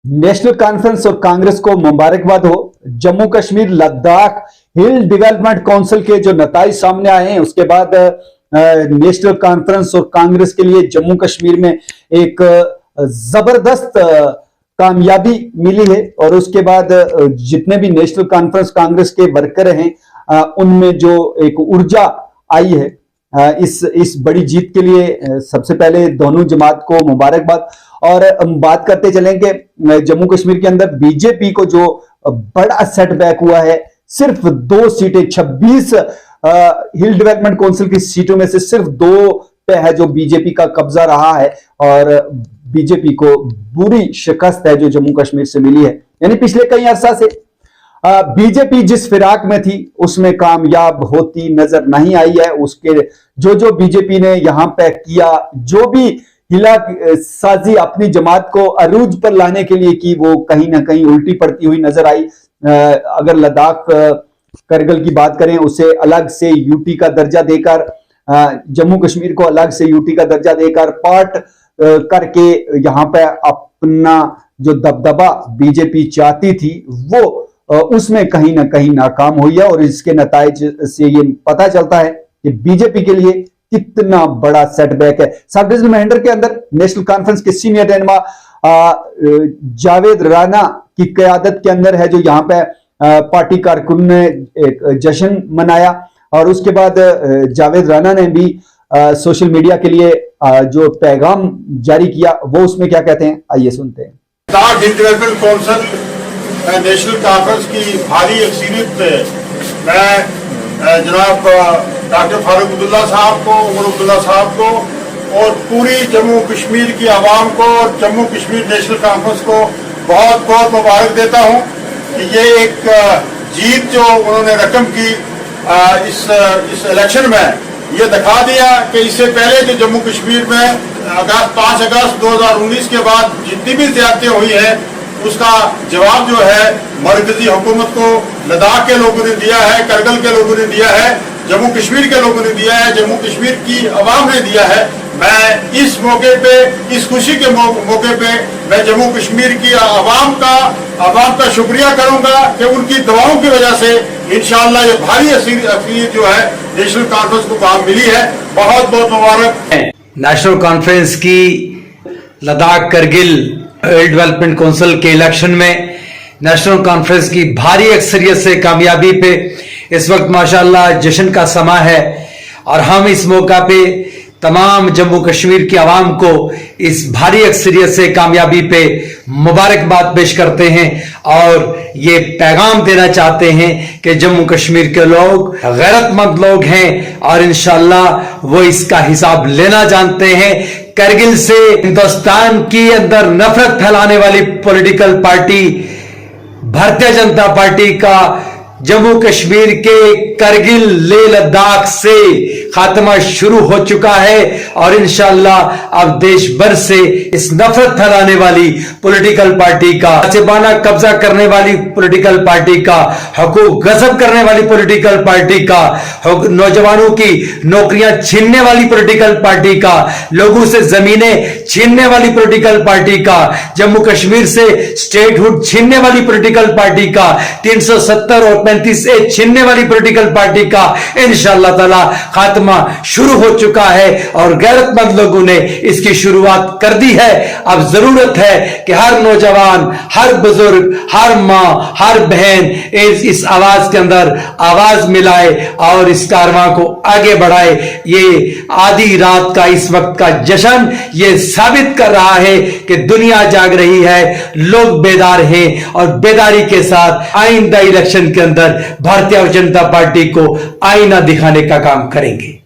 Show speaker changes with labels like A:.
A: National conference और कांग्रेस को मुबारकबाद हो। जम्मू कश्मीर लद्दाख हिल डेवलपमेंट काउंसिल के जो नताइज सामने आए हैं उसके बाद नेशनल कॉन्फ्रेंस और कांग्रेस के लिए जम्मू कश्मीर में एक जबरदस्त कामयाबी मिली है। और उसके बाद जितने भी नेशनल कॉन्फ्रेंस कांग्रेस के वर्कर हैं उनमें जो एक ऊर्जा आई है इस बड़ी जीत के लिए सबसे पहले दोनों जमात को मुबारकबाद। और बात करते चलेंगे जम्मू कश्मीर के अंदर बीजेपी को जो बड़ा सेटबैक हुआ है, सिर्फ 2 सीटें 26 हिल डेवलपमेंट काउंसिल की सीटों में से सिर्फ 2 पे है जो बीजेपी का कब्जा रहा है। और बीजेपी को बुरी शिकस्त है जो जम्मू कश्मीर से मिली है। यानी पिछले कई अरसा से बीजेपी जिस फिराक में थी उसमें कामयाब होती नजर नहीं आई है। उसके जो बीजेपी ने यहां पे किया, जो भी हिला साजी अपनी जमात को अरूज पर लाने के लिए की, वो कहीं ना कहीं उल्टी पड़ती हुई नजर आई। अगर लद्दाख करगिल की बात करें, उसे अलग से यूटी का दर्जा देकर, जम्मू कश्मीर को अलग से यूटी का दर्जा देकर पार्ट करके यहां पे अपना जो दबदबा बीजेपी चाहती थी वो उसमें कहीं ना कहीं नाकाम हुई है। और इसके नताइज से ये पता चलता है कि बीजेपी के लिए कितना बड़ा सेटबैक है। सब डिविजन महेंद्र के अंदर नेशनल कॉन्फ्रेंस के सीनियर रहनुमा जावेद राना की क़यादत के अंदर है जो यहाँ पे पार्टी कारकुन ने एक जश्न मनाया। और उसके बाद जावेद राना ने भी सोशल मीडिया के लिए जो पैगाम जारी किया वो उसमें क्या कहते हैं, आइए सुनते हैं।
B: लद्दाख हिल डेवलपमेंट काउंसिल नेशनल कॉन्फ्रेंस की भारी अक्सरियत पे मैं जनाब डॉक्टर फारूक अब्दुल्ला साहब को, उमर अब्दुल्ला साहब को और पूरी जम्मू कश्मीर की आवाम को और जम्मू कश्मीर नेशनल कॉन्फ्रेंस को बहुत बहुत मुबारक देता हूं कि ये एक जीत जो उन्होंने रकम की इस इलेक्शन में, ये दिखा दिया कि इससे पहले जो जम्मू कश्मीर में 5 अगस्त 2019 के बाद जितनी भी ज्यादतियां हुई है उसका जवाब जो है मरकजी हुकूमत को लद्दाख के लोगों ने दिया है, करगिल के लोगों ने दिया है, जम्मू कश्मीर के लोगों ने दिया है, जम्मू कश्मीर की आवाम ने दिया है। मैं इस मौके पे, इस खुशी के मौके पे मैं जम्मू कश्मीर की आवाम का शुक्रिया करूंगा कि उनकी दुआओं की वजह से इंशाअल्लाह ये भारी अक्सरियत जो है नेशनल कॉन्फ्रेंस को काम मिली है। बहुत बहुत मुबारक।
C: नेशनल कॉन्फ्रेंस की लद्दाख करगिल डेवलपमेंट काउंसिल के इलेक्शन में नेशनल कॉन्फ्रेंस की भारी अक्सरियत से कामयाबी पे इस वक्त माशाअल्लाह जश्न का समा है। और हम इस मौका पे तमाम जम्मू कश्मीर की आवाम को इस भारी अक्सरियत से कामयाबी पे मुबारकबाद पेश करते हैं और ये पैगाम देना चाहते हैं कि जम्मू कश्मीर के लोग गैरतमंद लोग हैं और इंशाअल्लाह वो इसका हिसाब लेना जानते हैं। करगिल से हिंदुस्तान की अंदर नफरत फैलाने वाली political party Bharatiya Janata party का जम्मू कश्मीर के करगिल ले लद्दाख से खात्मा शुरू हो चुका है। और इंशाअल्लाह अब देश भर से इस नफरत फैलाने वाली पॉलिटिकल पार्टी का, जासिबाना कब्जा करने वाली पॉलिटिकल पार्टी का, हुकूक गजब करने वाली पॉलिटिकल पार्टी का, नौजवानों की नौकरियां छीनने वाली पॉलिटिकल पार्टी का, लोगों से जमीनें छीनने वाली पॉलिटिकल पार्टी का, जम्मू कश्मीर से स्टेटहुड छीनने वाली पॉलिटिकल पार्टी का, 370 और 35A छीनने वाली पॉलिटिकल पार्टी का इंशाअल्लाह ताला खात्मा शुरू हो चुका है। और गैरतमंद लोगों ने इसकी शुरुआत कर दी है। अब जरूरत है कि हर नौजवान, हर बुजुर्ग, हर मां, हर बहन इस आवाज के अंदर आवाज मिलाए और इस कारवां को आगे बढ़ाए। ये आधी रात का इस वक्त का जश्न ये साबित कर रहा है कि दुनिया जाग रही है, लोग बेदार हैं और बेदारी के साथ आइंदा इलेक्शन के अंदर भारतीय जनता पार्टी को आईना दिखाने का काम करेंगे।